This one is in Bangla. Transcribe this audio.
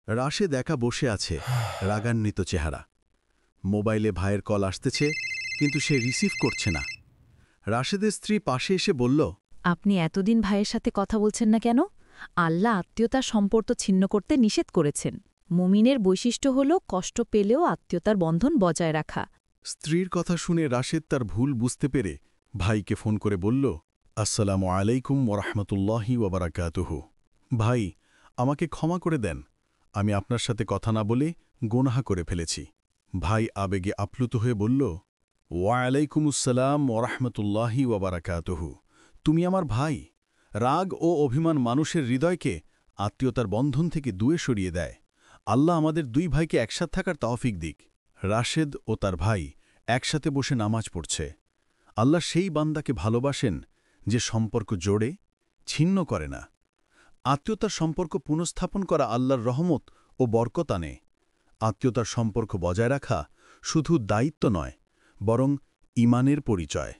রাশেদ একা বসে আছে, রাগান্বিত চেহারা। মোবাইলে ভাইয়ের কল আসতেছে, কিন্তু সে রিসিভ করছে না। রাশেদের স্ত্রী পাশে এসে বলল, আপনি এতদিন ভাইয়ের সাথে কথা বলছেন না কেন? আল্লাহ আত্মীয়তার সম্পর্ক ছিন্ন করতে নিষেধ করেছেন। মুমিনের বৈশিষ্ট্য হল কষ্ট পেলেও আত্মীয়তার বন্ধন বজায় রাখা। স্ত্রীর কথা শুনে রাশেদ তার ভুল বুঝতে পেরে ভাইকে ফোন করে বলল, আসসালামু আলাইকুম ওরহমতুল্লাহি ওবরাকাতুহু। ভাই, আমাকে ক্ষমা করে দেন, আমি আপনার সাথে কথা না বলে গোনাহা করে ফেলেছি। ভাই আবেগে আপ্লুত হয়ে বলল, ওয়ালাইকুমুসসালাম ওরহমতুল্লাহি ওবরাকাতুহু। তুমি আমার ভাই। রাগ ও অভিমান মানুষের হৃদয়কে আত্মীয়তার বন্ধন থেকে দূরে সরিয়ে দেয়। আল্লাহ আমাদের দুই ভাইকে একসাথে থাকার তৌফিক দিক। রাশেদ ও তার ভাই একসাথে বসে নামাজ পড়ছে। আল্লাহ সেই বান্দাকে ভালোবাসেন যে সম্পর্ক জোড়ে, ছিন্ন করে না। আত্মীয়তার সম্পর্ক পুনঃস্থাপন করা আল্লাহর রহমত ও বরকত আনে। আত্মীয়তার সম্পর্ক বজায় রাখা শুধু দায়িত্ব নয়, বরং ঈমানের পরিচয়।